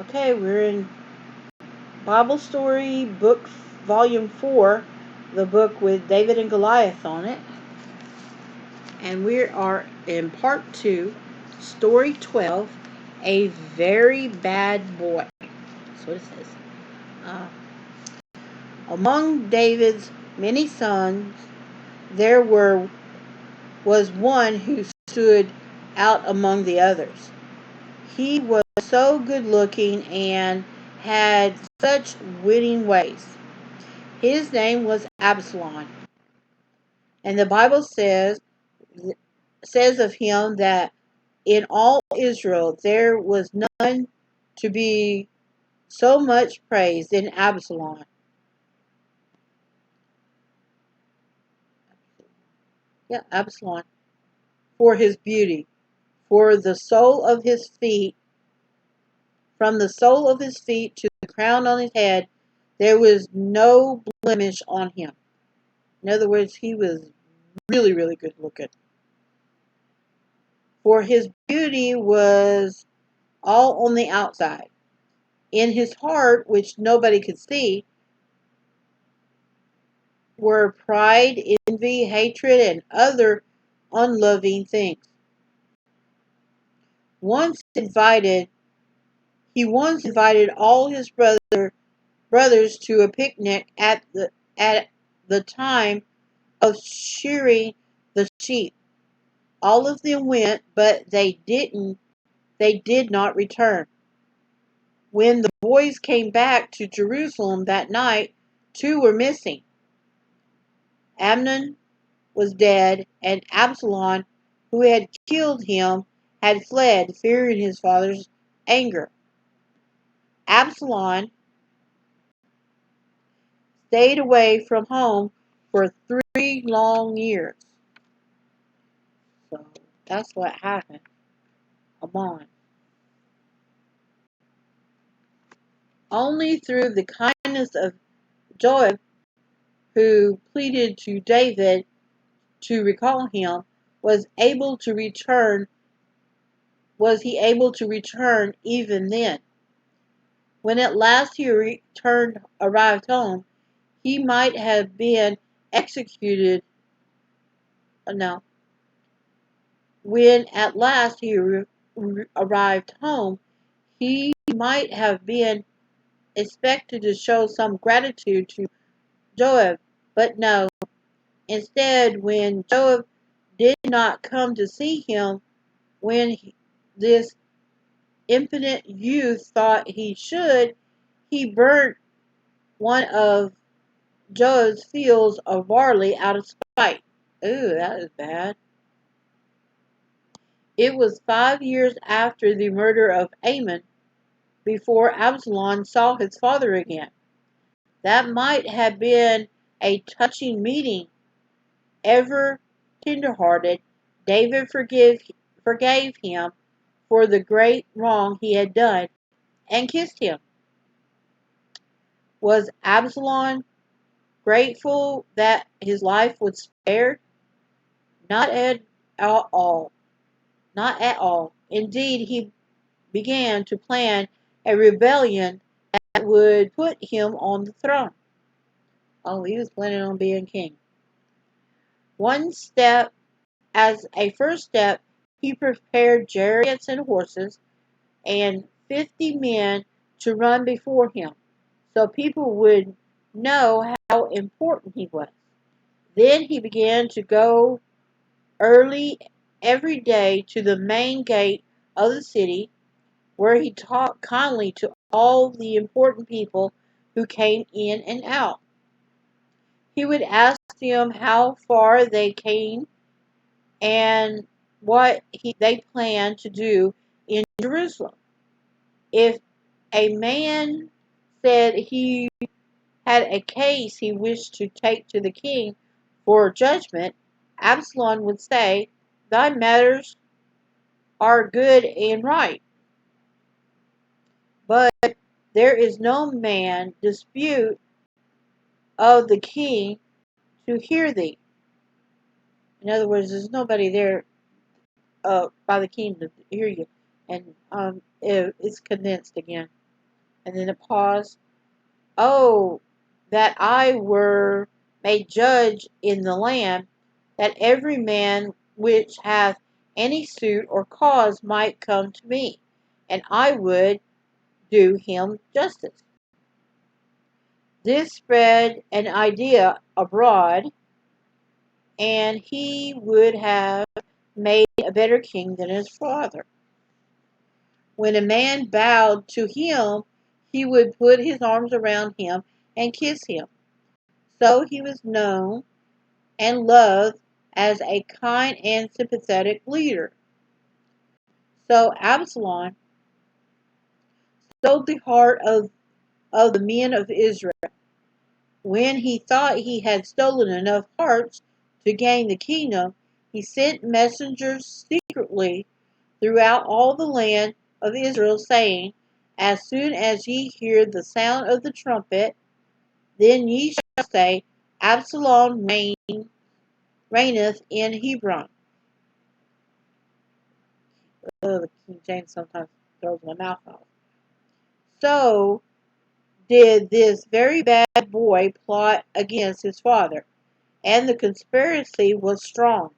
Okay, we're in Bible Story Book Volume 4, the book with David and Goliath on it. And we are in Part 2, Story 12, A Very Bad Boy. That's what it says. Uh, Among David's many sons, there was one who stood out among the others. He was so good looking and had such winning ways. His name was Absalom. And the Bible says of him that in all Israel there was none to be so much praised in Absalom. Yeah, Absalom. For his beauty, for the sole of his feet, from the sole of his feet to the crown on his head, there was no blemish on him. In other words, he was really, really good looking. For his beauty was all on the outside. In his heart, which nobody could see, were pride, envy, hatred, and other unloving things. Once invited, he once invited all his brothers to a picnic at the time of shearing the sheep. All of them went, but they did not return. When the boys came back to Jerusalem that night, two were missing. Amnon was dead, and Absalom, who had killed him, had fled, fearing his father's anger. Absalom stayed away from home for 3 long years. So that's what happened. Amon. Only through the kindness of Joab, who pleaded to David to recall him, was he able to return even then. When at last he arrived home, he might have been executed. No, when at last he arrived home, he might have been expected to show some gratitude to Joab, but no. Instead, when Joab did not come to see him when this impotent youth thought he should, he burnt one of Joab's fields of barley out of spite. Ooh, that is bad. It was 5 years after the murder of Amnon before Absalom saw his father again. That might have been a touching meeting. Ever tenderhearted, David forgave him for the great wrong he had done and kissed him. Was Absalom grateful that his life was spared? Not at all. Not at all. Indeed, he began to plan a rebellion that would put him on the throne. Oh, he was planning on being king. One step, as a first step, he prepared chariots and horses and 50 men to run before him, so people would know how important he was. Then he began to go early every day to the main gate of the city, where he talked kindly to all the important people who came in and out. He would ask them how far they came and what they planned to do in Jerusalem. If a man said he had a case he wished to take to the king for judgment, Absalom would say, "Thy matters are good and right, but there is no man dispute of the king to hear thee." In other words, there's nobody there by the king to hear you. And it's condensed again. And then a pause. Oh, that I were made judge in the land, that every man which hath any suit or cause might come to me, and I would do him justice. This spread an idea abroad, and he would have made a better king than his father. When a man bowed to him, he would put his arms around him and kiss him. So he was known and loved as a kind and sympathetic leader. So Absalom stole the heart of the men of Israel. When he thought he had stolen enough hearts to gain the kingdom, he sent messengers secretly throughout all the land of Israel, saying, As soon as ye hear the sound of the trumpet, then ye shall say, Absalom reigneth in Hebron. The King James sometimes throws my mouth off. So did this very bad boy plot against his father, and the conspiracy was strong,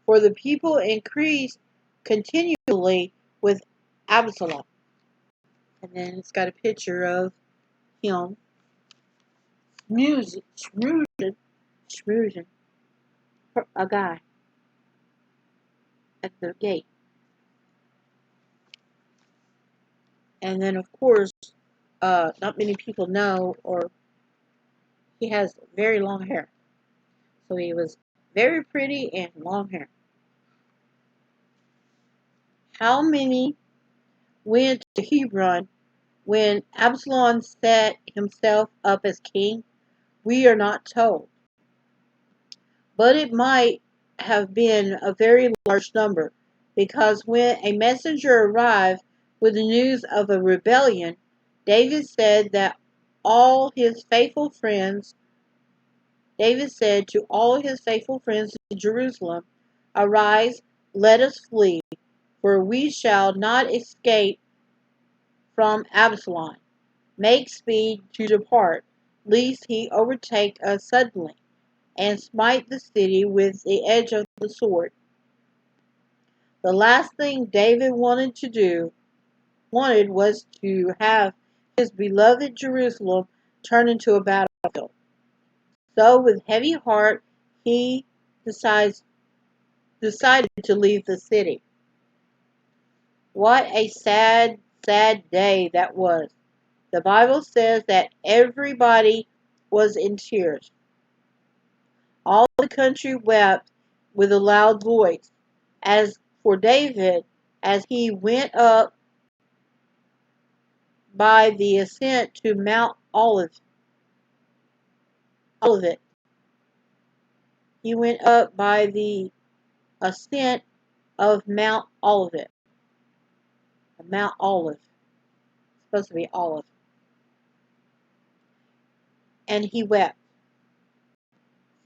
for the people increased continually with Absalom. And then it's got a picture of him schmoozing a guy at the gate. And then, of course, not many people know, or he has very long hair. So he was very pretty and long hair. How many went to Hebron when Absalom set himself up as king? We are not told. But it might have been a very large number, because when a messenger arrived with the news of a rebellion, David said that all his faithful friends David said to all his faithful friends in Jerusalem, Arise, let us flee, for we shall not escape from Absalom. Make speed to depart, lest he overtake us suddenly, and smite the city with the edge of the sword. The last thing David wanted was to have his beloved Jerusalem turn into a battlefield. So with heavy heart he decided to leave the city. What a sad, sad day that was. The Bible says that everybody was in tears. All the country wept with a loud voice. As for David, as he went up by the ascent to Mount Olivet, he went up by the ascent of Mount Olivet. Mount Olive. It's supposed to be olive. And he wept.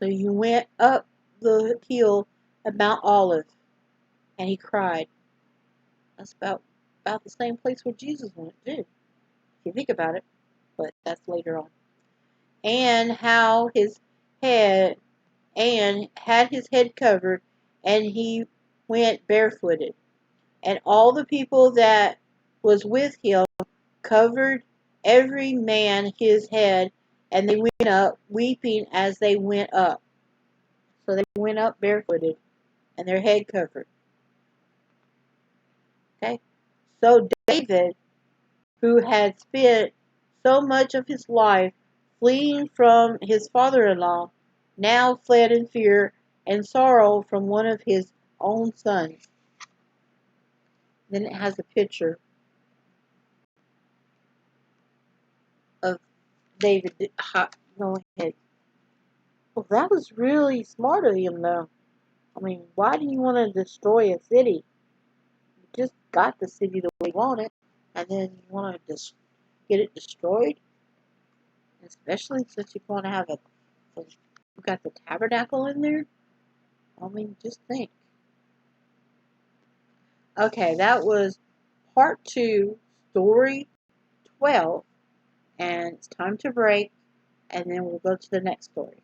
So he went up the hill of Mount Olive, and he cried. That's about the same place where Jesus went too, if you think about it. But that's later on. And how his head and had his head covered, and he went barefooted. And all the people that was with him covered every man his head, and they went up weeping as they went up. So they went up barefooted and their head covered. Okay? So David, who had spent so much of his life fleeing from his father-in-law, now fled in fear and sorrow from one of his own sons. Then it has a picture of David. Go ahead. Well, that was really smart of him, though. I mean, why do you want to destroy a city? You just got the city the way you want it, and then you want to just get it destroyed? Especially since you want to have you got the tabernacle in there? I mean, just think. Okay, that was part 2, story 12. and it's time to break, and then we'll go to the next story.